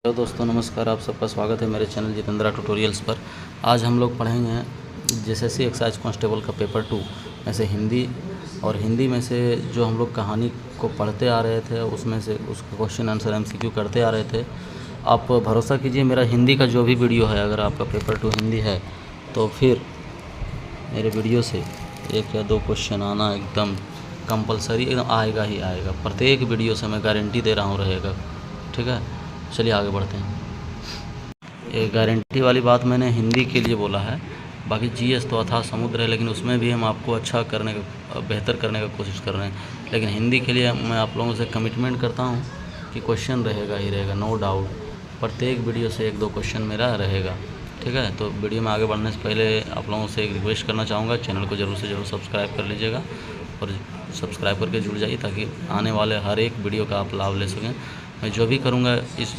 Hello दोस्तों, नमस्कार। आप सबका स्वागत है मेरे चैनल जितेंद्रा ट्यूटोरियल्स पर। आज हम लोग पढ़ेंगे जेएसएससी एक्साइज कांस्टेबल का पेपर 2 में से हिंदी, और हिंदी में से जो हम लोग कहानी को पढ़ते आ रहे थे उसमें से उसका क्वेश्चन आंसर एमसीक्यू करते आ रहे थे। आप भरोसा कीजिए, मेरा हिंदी का जो भी वीडियो है, अगर आपका पेपर 2 हिंदी है तो फिर मेरे वीडियो से 1 या 2 क्वेश्चन आना एकदम कंपलसरी, एकदम आएगा ही आएगा। प्रत्येक वीडियो से मैं गारंटी दे रहा हूँ रहेगा। ठीक है, चलिए आगे बढ़ते हैं। ये गारंटी वाली बात मैंने हिंदी के लिए बोला है, बाकी जीएस तो अथाह समुद्र है, लेकिन उसमें भी हम आपको अच्छा करने का, बेहतर करने का कोशिश कर रहे हैं। लेकिन हिंदी के लिए मैं आप लोगों से कमिटमेंट करता हूँ कि क्वेश्चन रहेगा ही रहेगा, नो डाउट। प्रत्येक वीडियो से 1-2 क्वेश्चन मेरा रहेगा। ठीक है, तो वीडियो में आगे बढ़ने से पहले आप लोगों से एक रिक्वेस्ट करना चाहूँगा, चैनल को ज़रूर से ज़रूर सब्सक्राइब कर लीजिएगा और सब्सक्राइब करके जुड़ जाइए, ताकि आने वाले हर एक वीडियो का आप लाभ ले सकें। मैं जो भी करूँगा इस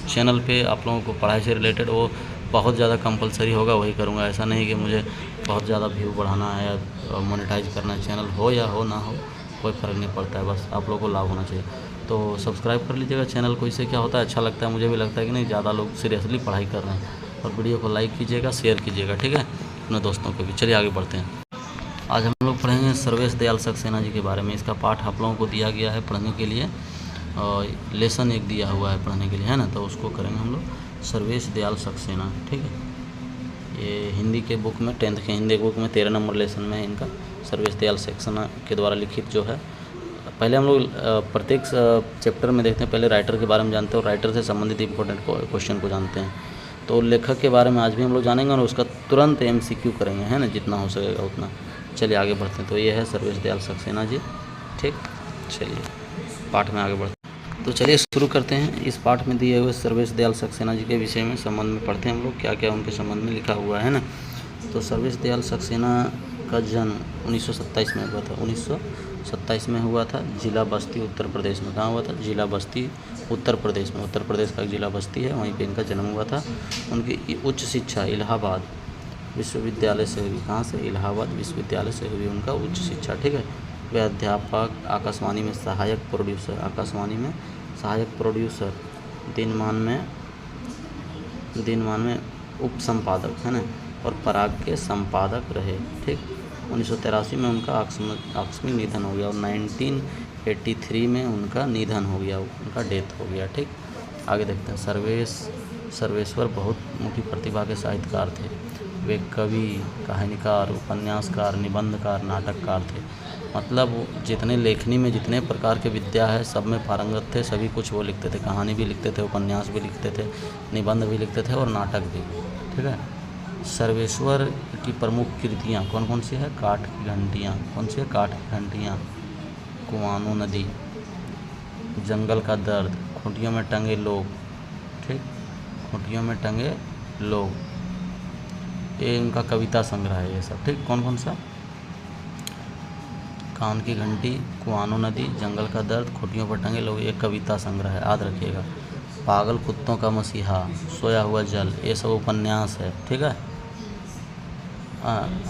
चैनल पे आप लोगों को पढ़ाई से रिलेटेड, वो बहुत ज़्यादा कंपलसरी होगा, वही करूँगा। ऐसा नहीं कि मुझे बहुत ज़्यादा व्यू बढ़ाना है या मोनेटाइज करना है। चैनल हो या हो ना हो कोई फ़र्क नहीं पड़ता है, बस आप लोगों को लाभ होना चाहिए। तो सब्सक्राइब कर लीजिएगा चैनल को। इससे क्या होता है, अच्छा लगता है, मुझे भी लगता है कि नहीं, ज़्यादा लोग सीरियसली पढ़ाई कर रहे हैं। और वीडियो को लाइक कीजिएगा, शेयर कीजिएगा, ठीक है, अपने दोस्तों को भी। चलिए आगे बढ़ते हैं। आज हम लोग पढ़ेंगे सर्वेश दयाल सक्सेना जी के बारे में। इसका पाठ आप लोगों को दिया गया है पढ़ने के लिए, और लेसन 1 दिया हुआ है पढ़ने के लिए, है ना, तो उसको करेंगे हम लोग सर्वेश दयाल सक्सेना। ठीक है, ये हिंदी के बुक में, 10th के हिंदी बुक में 13 नंबर लेसन में है इनका, सर्वेश दयाल सक्सेना के द्वारा लिखित जो है। पहले हम लोग प्रत्येक चैप्टर में देखते हैं, पहले राइटर के बारे में जानते हैं और राइटर से संबंधित इंपॉर्टेंट क्वेश्चन को जानते हैं। तो लेखक के बारे में आज भी हम लोग जानेंगे और उसका तुरंत एमसीक्यू करेंगे, है ना, जितना हो सकेगा उतना। चलिए आगे बढ़ते हैं। तो ये है सर्वेश दयाल सक्सेना जी। ठीक, चलिए पाठ में आगे बढ़ते हैं। तो चलिए शुरू करते हैं। इस पाठ में दिए हुए सर्वेश दयाल सक्सेना जी के विषय में संबंध में पढ़ते हैं हम लोग, क्या क्या उनके संबंध में लिखा हुआ है ना। तो सर्वेश दयाल सक्सेना का जन्म 1927 में हुआ था। 1927 में हुआ था, जिला बस्ती उत्तर प्रदेश में। कहाँ हुआ था? जिला बस्ती उत्तर प्रदेश में। उत्तर प्रदेश का एक जिला बस्ती है, वहीं पे इनका जन्म हुआ था। उनकी उच्च शिक्षा इलाहाबाद विश्वविद्यालय से हुई। कहाँ से? इलाहाबाद विश्वविद्यालय से हुई उनका उच्च शिक्षा। ठीक है, वे अध्यापक, आकाशवाणी में सहायक प्रोड्यूसर, आकाशवाणी में सहायक प्रोड्यूसर, दिनमान में उप संपादक, है ना, और पराग के संपादक रहे। ठीक, 1983 में उनका आकस्मिक निधन हो गया और 1983 में उनका निधन हो गया, उनका डेथ हो गया। ठीक, आगे देखते हैं। सर्वेश्वर बहुत मुख्य प्रतिभा के साहित्यकार थे। वे कवि, कहानीकार, उपन्यासकार, निबंधकार, नाटककार थे। मतलब जितने लेखनी में जितने प्रकार के विद्या है, सब में पारंगत थे। सभी कुछ वो लिखते थे, कहानी भी लिखते थे, उपन्यास भी लिखते थे, निबंध भी लिखते थे और नाटक भी। ठीक है, सर्वेश्वर की प्रमुख कृतियाँ कौन कौन सी है? काठ की घंटियाँ। कौन सी है? काठ की घंटियाँ, कुआनो नदी, जंगल का दर्द, खूंटियों में टंगे लोग। ठीक, खूंटियों में टंगे लोग, ये इनका कविता संग्रह है ये सब। ठीक, कौन कौन सा? कान की घंटी, कुआनो नदी, जंगल का दर्द, खूंटियों पर टंगे लोग, ये कविता संग्रह है, याद रखिएगा। पागल कुत्तों का मसीहा, सोया हुआ जल, ये सब उपन्यास है। ठीक है,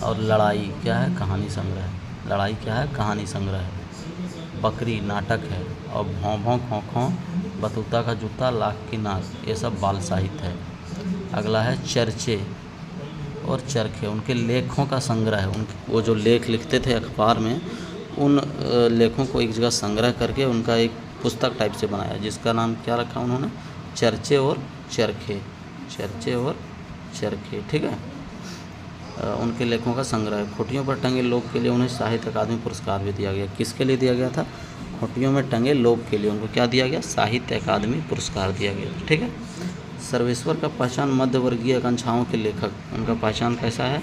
और लड़ाई क्या है? कहानी संग्रह है। लड़ाई क्या है? कहानी संग्रह है। बकरी नाटक है। और भौं भौं खौं खौं, बतूता का जूता, लाख की नाक, ये सब बाल साहित्य है। अगला है चर्चे और चरखे, उनके लेखों का संग्रह है। उनके वो जो लेख लिखते थे अखबार में, उन लेखों को एक जगह संग्रह करके उनका एक पुस्तक टाइप से बनाया, जिसका नाम क्या रखा उन्होंने? चर्चे और चरखे। चर्चे और चरखे। ठीक है, उनके लेखों का संग्रह है। खूंटियों पर टंगे लोग के लिए उन्हें साहित्य अकादमी पुरस्कार भी दिया गया। किसके लिए दिया गया था? खूंटियों में टंगे लोग के लिए उनको क्या दिया गया? साहित्य अकादमी पुरस्कार दिया गया। ठीक है, सर्वेश्वर का पहचान मध्यवर्गीय आकांक्षाओं के लेखक, उनका पहचान कैसा है?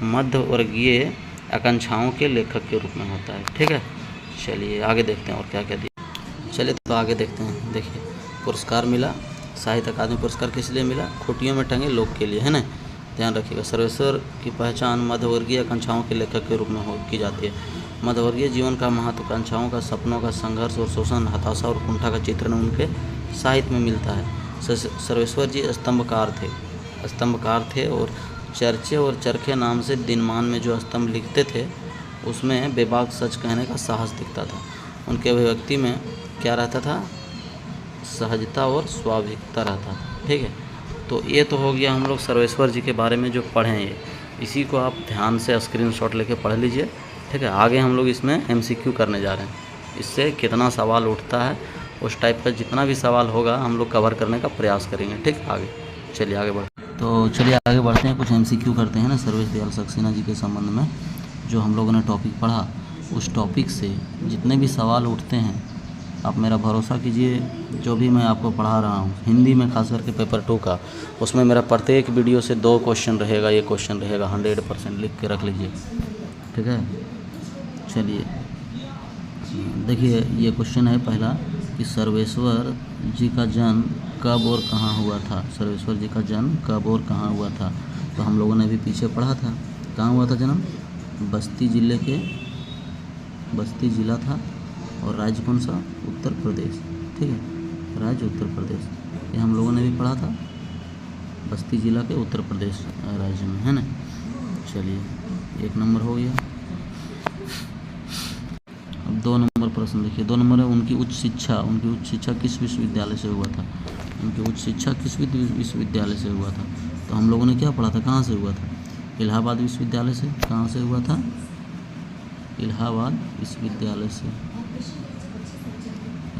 मध्यवर्गीय आकांक्षाओं के लेखक के रूप में होता है। ठीक है, चलिए आगे देखते हैं और क्या क्या दिया। चलिए तो आगे देखते हैं। देखिए, पुरस्कार मिला, साहित्य अकादमी पुरस्कार किस लिए मिला? खूंटियों में टंगे लोग के लिए, है ना, ध्यान रखिएगा। सर्वेश्वर की पहचान मध्यवर्गीय आकांक्षाओं के लेखक के रूप में की जाती है। मध्यवर्गीय जीवन का, महत्वाकांक्षाओं का, सपनों का, संघर्ष और शोषण, हताशा और कुंठा का चित्रण उनके साहित्य में मिलता है। सर्वेश्वर जी स्तंभकार थे और चर्चे और चरखे नाम से दिनमान में जो स्तंभ लिखते थे, उसमें बेबाक सच कहने का साहस दिखता था। उनके अभिव्यक्ति में क्या रहता था? सहजता और स्वाभाविकता रहता था। ठीक है, तो ये तो हो गया हम लोग सर्वेश्वर जी के बारे में जो पढ़े हैं। ये इसी को आप ध्यान से स्क्रीनशॉट लेके पढ़ लीजिए। ठीक है, आगे हम लोग इसमें MCQ करने जा रहे हैं। इससे कितना सवाल उठता है उस टाइप का जितना भी सवाल होगा हम लोग कवर करने का प्रयास करेंगे। ठीक, आगे चलिए आगे बढ़ते हैं। कुछ MCQ करते हैं ना सर्वेश दयाल सक्सेना जी के संबंध में। जो हम लोगों ने टॉपिक पढ़ा उस टॉपिक से जितने भी सवाल उठते हैं आप मेरा भरोसा कीजिए, जो भी मैं आपको पढ़ा रहा हूँ हिंदी में खास करके पेपर 2 का, उसमें मेरा प्रत्येक वीडियो से 2 क्वेश्चन रहेगा, ये क्वेश्चन रहेगा। 100% लिख के रख लीजिए। ठीक है, चलिए देखिए ये क्वेश्चन है पहला कि सर्वेश्वर जी का जन्म कब और कहाँ हुआ था। सर्वेश्वर जी का जन्म कब और कहाँ हुआ था, तो हम लोगों ने अभी पीछे पढ़ा था। कहाँ हुआ था जन्म? बस्ती जिला था। और राज्य कौन सा? उत्तर प्रदेश। ठीक है, राज्य उत्तर प्रदेश, ये हम लोगों ने भी पढ़ा था। बस्ती जिला के उत्तर प्रदेश राज्य में, है ना। चलिए 1 नंबर हो गया। अब 2 नंबर प्रश्न देखिए। 2 नंबर है उनकी उच्च शिक्षा किस विश्वविद्यालय से हुआ था। उनकी उच्च शिक्षा किस विश्वविद्यालय से हुआ था, तो हम लोगों ने क्या पढ़ा था, कहाँ से हुआ था? इलाहाबाद विश्वविद्यालय से। कहाँ से हुआ था? इलाहाबाद विश्वविद्यालय से।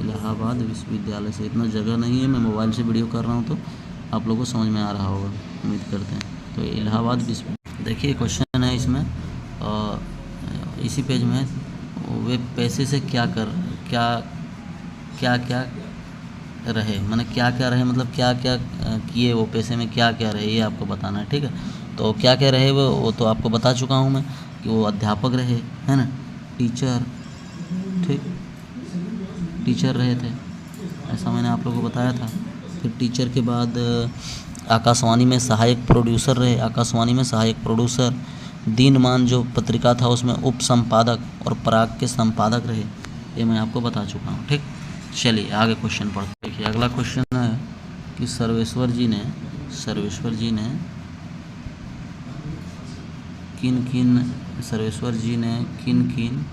इलाहाबाद विश्वविद्यालय से। इतना जगह नहीं है, मैं मोबाइल से वीडियो कर रहा हूँ तो आप लोगों को समझ में आ रहा होगा, उम्मीद करते हैं। तो इलाहाबाद विश्वविद्यालय। देखिए क्वेश्चन है इसमें, इसी पेज में, वे पैसे से क्या रहे, माने क्या रहे, मतलब क्या किए वो पैसे में, क्या रहे, ये आपको बताना है। ठीक है, तो क्या रहे वो तो आपको बता चुका हूँ मैं कि वो अध्यापक रहे, है ना, टीचर। ठीक, टीचर रहे थे, ऐसा मैंने आप लोगों को बताया था। फिर टीचर के बाद आकाशवाणी में सहायक प्रोड्यूसर रहे। आकाशवाणी में सहायक प्रोड्यूसर। दिनमान जो पत्रिका था उसमें उप संपादक और पराग के संपादक रहे, ये मैं आपको बता चुका हूँ। ठीक, चलिए आगे क्वेश्चन पढ़ते हैं। देखिए अगला क्वेश्चन है कि सर्वेश्वर जी ने किन किन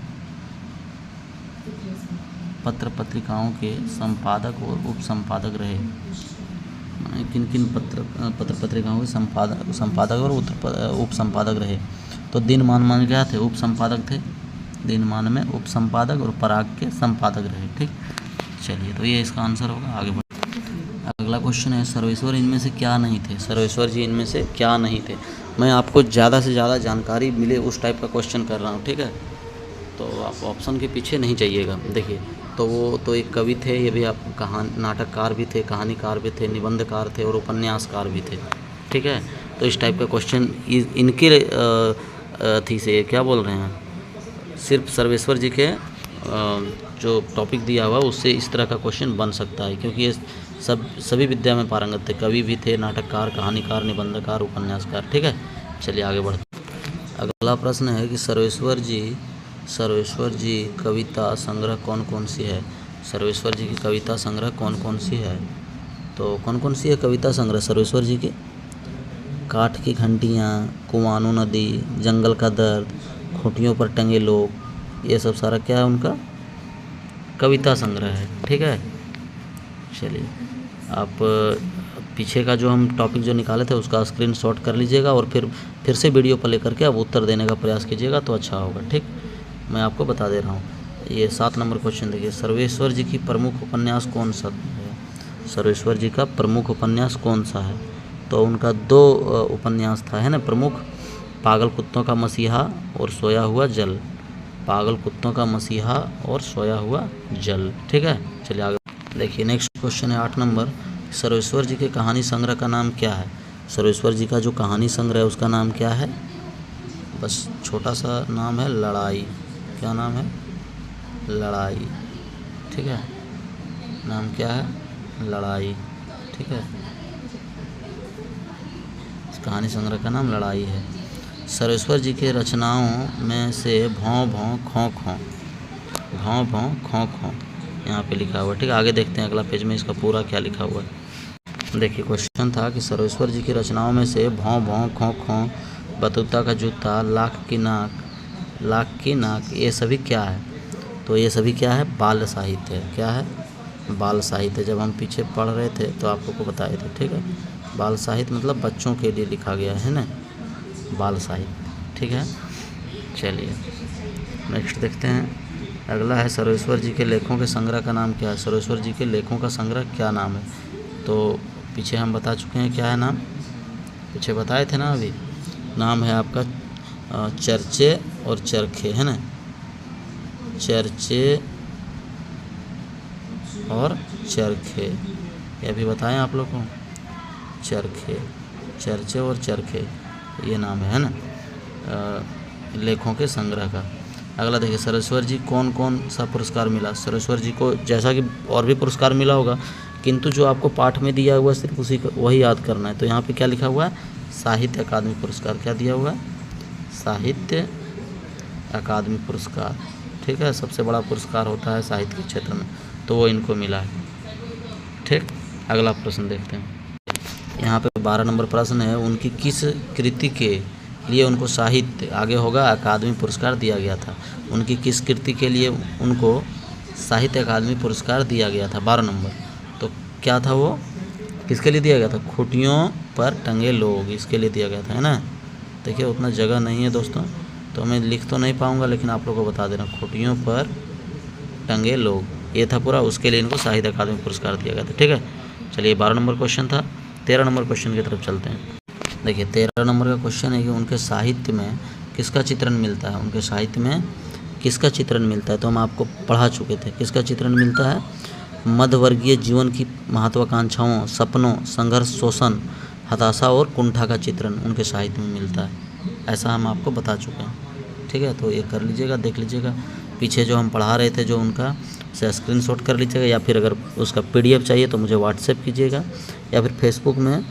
पत्र पत्रिकाओं के संपादक और उप संपादक रहे। किन किन पत्र पत्रिकाओं के संपादक और उप संपादक रहे, तो दिनमान क्या थे? उप संपादक थे। दिनमान में उप संपादक और पराग के संपादक रहे। ठीक, चलिए तो ये इसका आंसर होगा। आगे बढ़। अगला क्वेश्चन है सर्वेश्वर इनमें से क्या नहीं थे। सर्वेश्वर जी इनमें से क्या नहीं थे। मैं आपको ज़्यादा से ज़्यादा जानकारी मिले उस टाइप का क्वेश्चन कर रहा हूँ। ठीक है, तो आप ऑप्शन के पीछे नहीं जाइएगा। देखिए तो वो तो एक कवि थे, ये भी आप नाटककार भी थे, कहानीकार भी थे, निबंधकार थे और उपन्यासकार भी थे। ठीक है, तो इस टाइप का क्वेश्चन इनके थी से क्या बोल रहे हैं, सिर्फ सर्वेश्वर जी के जो टॉपिक दिया हुआ उससे इस तरह का क्वेश्चन बन सकता है, क्योंकि ये सभी विद्या में पारंगत थे। कवि भी थे, नाटककार, कहानीकार, निबंधकार, उपन्यासकार। ठीक है, चलिए आगे बढ़ते। अगला प्रश्न है कि सर्वेश्वर जी कविता संग्रह कौन सी है। सर्वेश्वर जी की कविता संग्रह कौन सी है, तो कौन सी है कविता संग्रह सर्वेश्वर जी की? काठ की घंटियाँ, कुआनो नदी, जंगल का दर्द, खूंटियों पर टंगे लोग, ये सब सारा क्या है उनका कविता संग्रह है। ठीक है, चलिए आप पीछे का जो हम टॉपिक जो निकाले थे उसका स्क्रीनशॉट कर लीजिएगा और फिर से वीडियो प्ले करके आप उत्तर देने का प्रयास कीजिएगा तो अच्छा होगा। ठीक, मैं आपको बता दे रहा हूँ। ये 7 नंबर क्वेश्चन देखिए। सर्वेश्वर जी की प्रमुख उपन्यास कौन सा है। सर्वेश्वर जी का प्रमुख उपन्यास कौन सा है, तो उनका 2 उपन्यास था, है ना, प्रमुख। पागल कुत्तों का मसीहा और सोया हुआ जल। पागल कुत्तों का मसीहा और सोया हुआ जल। ठीक है, चलिए आगे देखिए। नेक्स्ट क्वेश्चन है 8 नंबर। सर्वेश्वर जी के कहानी संग्रह का नाम क्या है। सर्वेश्वर जी का जो कहानी संग्रह है उसका नाम क्या है, बस छोटा सा नाम है, लड़ाई। क्या नाम है? लड़ाई। ठीक है, नाम क्या है? लड़ाई। ठीक है, इस कहानी संग्रह का नाम लड़ाई है। सर्वेश्वर जी के रचनाओं में से भौं भौं खों खों, भौं भौं खों खों यहाँ पे लिखा हुआ है। ठीक है, आगे देखते हैं अगला पेज में इसका पूरा क्या लिखा हुआ है। देखिए क्वेश्चन था कि सर्वेश्वर जी की रचनाओं में से भौं भौं खों खों, बतूता का जूता, लाख की नाक, ये सभी क्या है, तो ये सभी क्या है? बाल साहित्य है। क्या है? बाल साहित्य, जब हम पीछे पढ़ रहे थे तो आप लोग को बताए थे, ठीक है। बाल साहित्य मतलब बच्चों के लिए लिखा गया है ना, बाल साहित्य, ठीक है। चलिए नेक्स्ट देखते हैं। अगला है सर्वेश्वर जी के लेखों के संग्रह का नाम क्या है। सर्वेश्वर जी के लेखों का संग्रह क्या नाम है। तो पीछे हम बता चुके हैं क्या है नाम, पीछे बताए थे ना अभी। नाम है आपका चर्चे और चरखे, है ना, चर्चे और चरखे, ये भी बताएं आप लोग को। चरखे, चर्चे और चरखे, ये नाम है ना लेखों के संग्रह का। अगला देखिए, सर्वेश्वर जी कौन कौन सा पुरस्कार मिला। सर्वेश्वर जी को जैसा कि और भी पुरस्कार मिला होगा, किंतु जो आपको पाठ में दिया हुआ सिर्फ उसी का वही याद करना है। तो यहाँ पे क्या लिखा हुआ है, साहित्य अकादमी पुरस्कार। क्या दिया हुआ है, साहित्य अकादमी पुरस्कार, ठीक है। सबसे बड़ा पुरस्कार होता है साहित्य के क्षेत्र में, तो वो इनको मिला है, ठीक। अगला प्रश्न देखते हैं। यहाँ पे 12 नंबर प्रश्न है, उनकी किस कृति के लिए उनको साहित्य, आगे होगा अकादमी पुरस्कार दिया गया था। उनकी किस कृति के लिए उनको साहित्य अकादमी पुरस्कार दिया गया था, 12 नंबर। तो क्या था वो, किसके लिए दिया गया था, खूंटियों पर टंगे लोग, इसके लिए दिया गया था, है ना। देखिए उतना जगह नहीं है दोस्तों, तो मैं लिख तो नहीं पाऊँगा, लेकिन आप लोगों को बता देना, खूंटियों पर टंगे लोग, ये था पूरा, उसके लिए इनको साहित्य अकादमी पुरस्कार दिया गया था, ठीक है। चलिए 12 नंबर क्वेश्चन था। 13 नंबर क्वेश्चन की तरफ चलते हैं। देखिए 13 नंबर का क्वेश्चन है कि उनके साहित्य में किसका चित्रण मिलता है। उनके साहित्य में किसका चित्रण मिलता है, तो हम आपको पढ़ा चुके थे। किसका चित्रण मिलता है, मध्यवर्गीय जीवन की महत्वाकांक्षाओं, सपनों, संघर्ष, शोषण, हताशा और कुंठा का चित्रण उनके साहित्य में मिलता है, ऐसा हम आपको बता चुके हैं, ठीक है। तो ये कर लीजिएगा, देख लीजिएगा पीछे जो हम पढ़ा रहे थे, जो उनका से स्क्रीनशॉट कर लीजिएगा, या फिर अगर उसका PDF चाहिए तो मुझे व्हाट्सएप कीजिएगा, या फिर फेसबुक में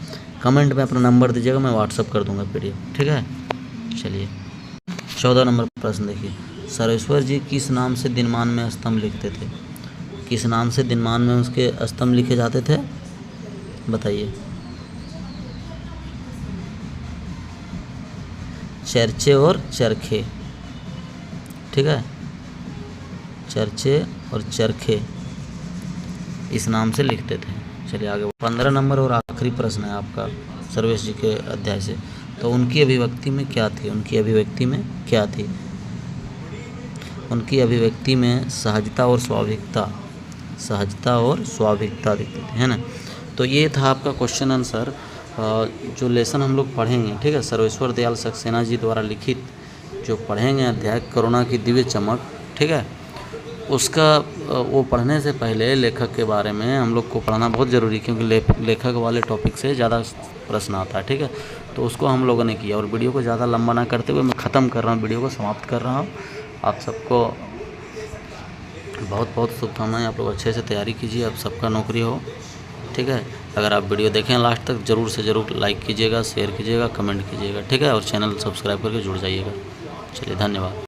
कमेंट में अपना नंबर दीजिएगा, मैं व्हाट्सएप कर दूंगा PDF, ठीक है। चलिए 14 नंबर प्रश्न देखिए, सर्वेश्वर जी किस नाम से दिनमान में स्तंभ लिखते थे। किस नाम से दिनमान में उसके स्तंभ लिखे जाते थे, बताइए। चर्चे और चरखे, ठीक है, चर्चे और चरखे इस नाम से लिखते थे। चलिए आगे 15 नंबर और आखिरी प्रश्न है आपका सर्वेश जी के अध्याय से। तो उनकी अभिव्यक्ति में क्या थी, उनकी अभिव्यक्ति में क्या थी। उनकी अभिव्यक्ति में सहजता और स्वाभाविकता, सहजता और स्वाभाविकता दिखती थी, है ना। तो ये था आपका क्वेश्चन आंसर, जो लेसन हम लोग पढ़ेंगे, ठीक है। सर्वेश्वर दयाल सक्सेना जी द्वारा लिखित जो पढ़ेंगे अध्याय करुणा की दिव्य चमक, ठीक है, उसका वो पढ़ने से पहले लेखक के बारे में हम लोग को पढ़ना बहुत ज़रूरी है, क्योंकि लेखक वाले टॉपिक से ज़्यादा प्रश्न आता है, ठीक है। तो उसको हम लोगों ने किया, और वीडियो को ज़्यादा लंबा ना करते हुए मैं ख़त्म कर रहा हूँ, वीडियो को समाप्त कर रहा हूँ। आप सबको बहुत बहुत शुभकामनाएं, आप लोग अच्छे से तैयारी कीजिए, आप सबका नौकरी हो, ठीक है। अगर आप वीडियो देखें लास्ट तक, ज़रूर से ज़रूर लाइक कीजिएगा, शेयर कीजिएगा, कमेंट कीजिएगा, ठीक है, और चैनल सब्सक्राइब करके जुड़ जाइएगा। चलिए धन्यवाद।